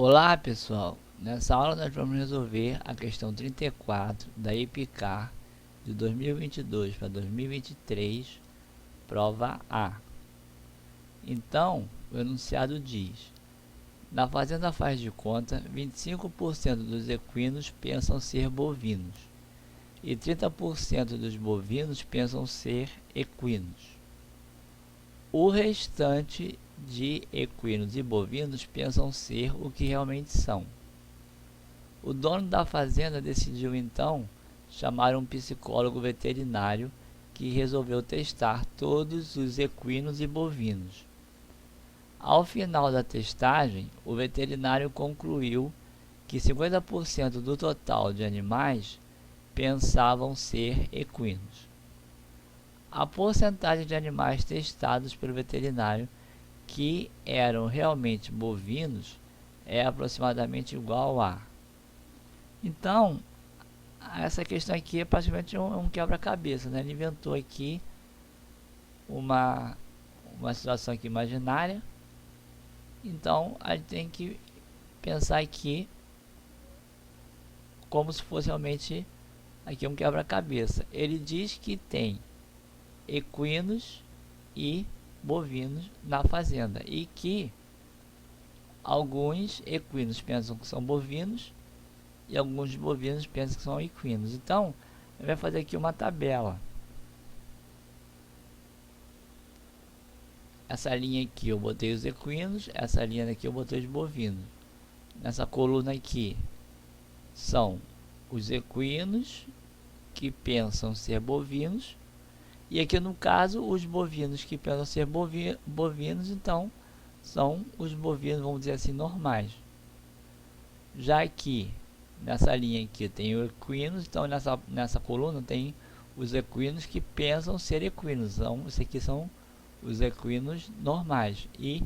Olá pessoal, nessa aula nós vamos resolver a questão 34 da EPICAR de 2022 para 2023, prova A. Então, o enunciado diz: na fazenda faz de conta, 25% dos equinos pensam ser bovinos e 30% dos bovinos pensam ser equinos. O restante de equinos e bovinos pensam ser o que realmente são. O dono da fazenda decidiu então chamar um psicólogo veterinário que resolveu testar todos os equinos e bovinos. Ao final da testagem, o veterinário concluiu que 50% do total de animais pensavam ser equinos. A porcentagem de animais testados pelo veterinário que eram realmente bovinos é aproximadamente igual a. Então, essa questão aqui é praticamente um quebra-cabeça, né? Ele inventou aqui uma situação aqui imaginária. Então, a gente tem que pensar aqui como se fosse realmente aqui um quebra-cabeça. Ele diz que tem equinos e bovinos na fazenda e que alguns equinos pensam que são bovinos e alguns bovinos pensam que são equinos. Então, ele vai fazer aqui uma tabela. Essa linha aqui eu botei os equinos, essa linha aqui eu botei os bovinos. Nessa coluna aqui são os equinos que pensam ser bovinos. E aqui no caso, os bovinos que pensam ser bovinos, então, são os bovinos, vamos dizer assim, normais. Já aqui, nessa linha aqui, tem os equinos, então nessa coluna tem os equinos que pensam ser equinos. Então, esses aqui são os equinos normais. E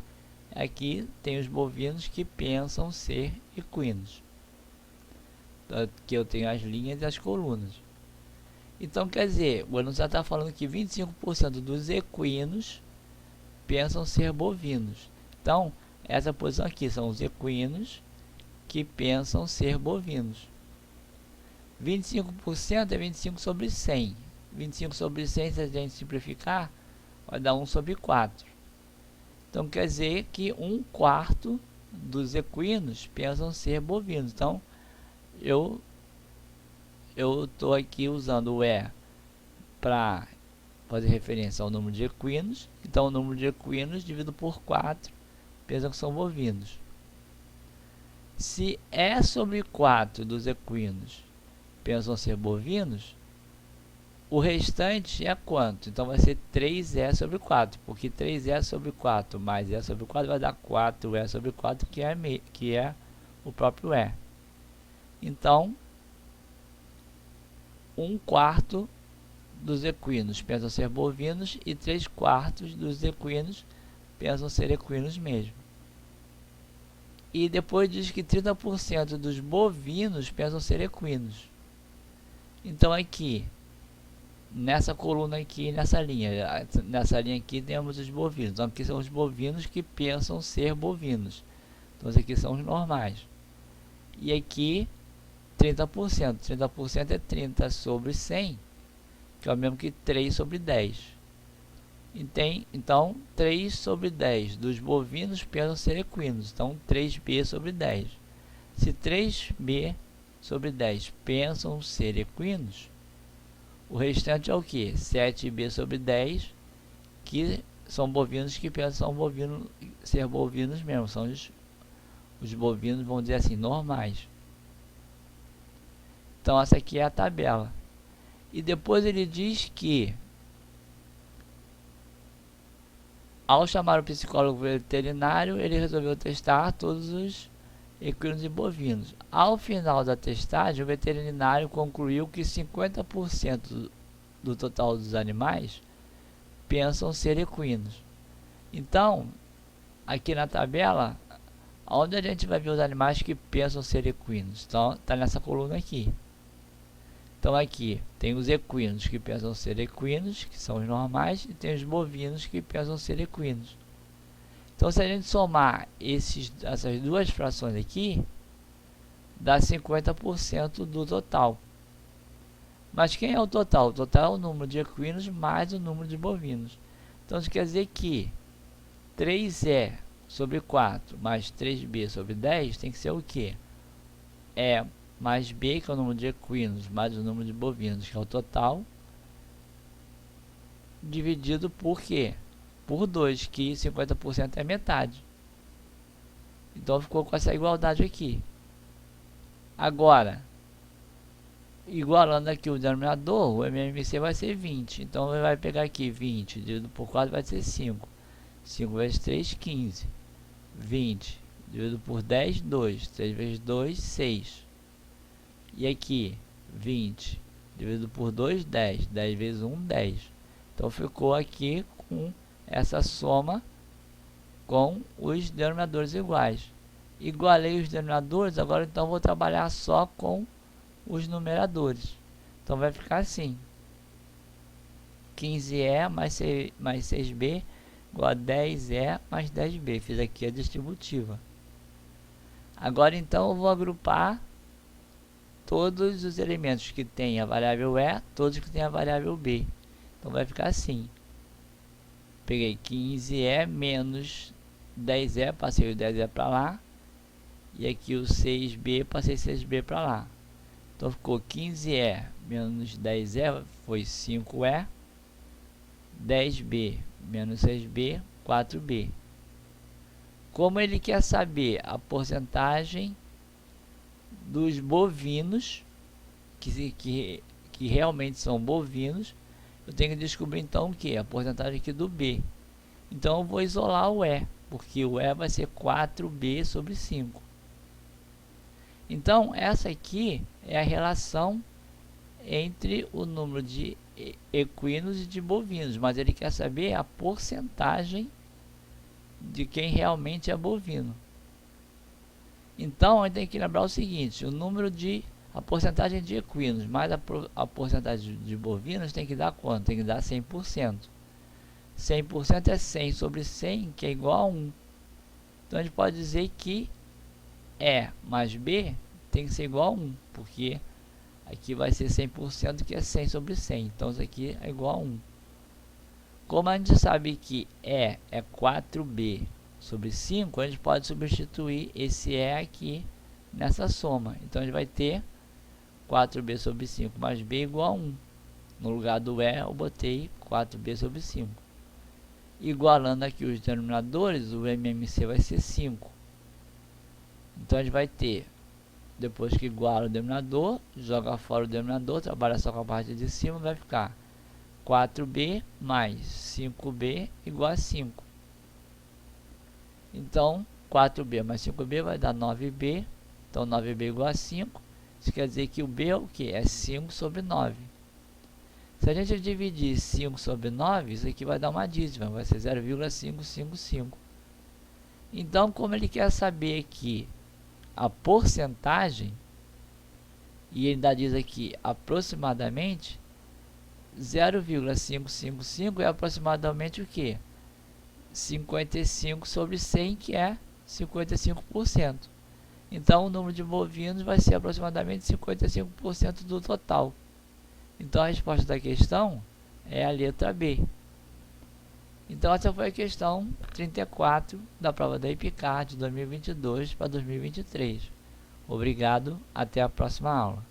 aqui tem os bovinos que pensam ser equinos. Então, aqui eu tenho as linhas e as colunas. Então, quer dizer, o enunciado está falando que 25% dos equinos pensam ser bovinos. Então, essa posição aqui são os equinos que pensam ser bovinos. 25% é 25 sobre 100. 25 sobre 100, se a gente simplificar, vai dar 1 sobre 4. Então, quer dizer que 1/4 dos equinos pensam ser bovinos. Então, eu estou aqui usando o E para fazer referência ao número de equinos. Então, o número de equinos dividido por 4 pensam que são bovinos. Se E sobre 4 dos equinos pensam ser bovinos, o restante é quanto? Então, vai ser 3E sobre 4, porque 3E sobre 4 mais E sobre 4 vai dar 4E sobre 4, que é o próprio E. Então, 1/4 dos equinos pensam ser bovinos e 3/4 dos equinos pensam ser equinos mesmo. E depois diz que 30% dos bovinos pensam ser equinos. Então aqui, nessa coluna aqui, nessa linha aqui temos os bovinos. Então aqui são os bovinos que pensam ser bovinos. Então esses aqui são os normais. E aqui 30%. 30% é 30 sobre 100, que é o mesmo que 3 sobre 10. Então, 3 sobre 10 dos bovinos pensam ser equinos. Então, 3B sobre 10. Se 3B sobre 10 pensam ser equinos, o restante é o que? 7B sobre 10, que são bovinos que pensam ser bovinos mesmo. São os bovinos, vamos dizer assim, normais. Então, essa aqui é a tabela. E depois ele diz que, ao chamar o psicólogo veterinário, ele resolveu testar todos os equinos e bovinos. Ao final da testagem, o veterinário concluiu que 50% do total dos animais pensam ser equinos. Então, aqui na tabela, onde a gente vai ver os animais que pensam ser equinos? Então, está nessa coluna aqui. Então aqui tem os equinos que pensam ser equinos, que são os normais, e tem os bovinos que pensam ser equinos. Então, se a gente somar essas duas frações aqui, dá 50% do total. Mas quem é o total? O total é o número de equinos mais o número de bovinos. Então, isso quer dizer que 3E sobre 4 mais 3B sobre 10 tem que ser o quê? E mais B, que é o número de equinos, mais o número de bovinos, que é o total, dividido por quê? Por 2, que 50% é metade. Então, ficou com essa igualdade aqui. Agora, igualando aqui o denominador, o MMC vai ser 20. Então, ele vai pegar aqui 20 dividido por 4 vai ser 5. 5 vezes 3, 15. 20 dividido por 10, 2. 3 vezes 2, 6. E aqui, 20 dividido por 2, 10. 10 vezes 1, 10. Então, ficou aqui com essa soma com os denominadores iguais. Igualei os denominadores, agora então vou trabalhar só com os numeradores. Então vai ficar assim: 15E mais 6B igual a 10E mais 10B. Fiz aqui a distributiva. Agora então eu vou agrupar todos os elementos que tem a variável E, todos que tem a variável B. Então vai ficar assim: peguei 15E menos 10E, passei o 10E para lá. E aqui o 6B, passei 6B para lá. Então ficou 15E menos 10E, foi 5E. 10B menos 6B, 4B. Como ele quer saber a porcentagem dos bovinos, que realmente são bovinos, eu tenho que descobrir então o que? A porcentagem aqui do B. Então eu vou isolar o E, porque o E vai ser 4B sobre 5. Então, essa aqui é a relação entre o número de equinos e de bovinos, mas ele quer saber a porcentagem de quem realmente é bovino. Então, a gente tem que lembrar o seguinte: a porcentagem de equinos mais a porcentagem de bovinos tem que dar quanto? Tem que dar 100%. 100% é 100 sobre 100, que é igual a 1. Então, a gente pode dizer que E mais B tem que ser igual a 1, porque aqui vai ser 100%, que é 100 sobre 100. Então, isso aqui é igual a 1. Como a gente sabe que E é 4B sobre 5, a gente pode substituir esse E aqui nessa soma. Então, a gente vai ter 4B sobre 5 mais B igual a 1. No lugar do E, eu botei 4B sobre 5. Igualando aqui os denominadores, o MMC vai ser 5. Então, a gente vai ter, depois que iguala o denominador, joga fora o denominador, trabalha só com a parte de cima, vai ficar 4B mais 5B igual a 5. Então, 4B mais 5B vai dar 9B. Então, 9B igual a 5. Isso quer dizer que o B é o que? É 5 sobre 9. Se a gente dividir 5 sobre 9, isso aqui vai dar uma dízima, vai ser 0,555. Então, como ele quer saber aqui a porcentagem, e ele ainda diz aqui aproximadamente, 0,555 é aproximadamente o que? 55 sobre 100, que é 55%. Então, o número de bovinos vai ser aproximadamente 55% do total. Então, a resposta da questão é a letra B. Então, essa foi a questão 34 da prova da EPICAR de 2022 para 2023. Obrigado, até a próxima aula.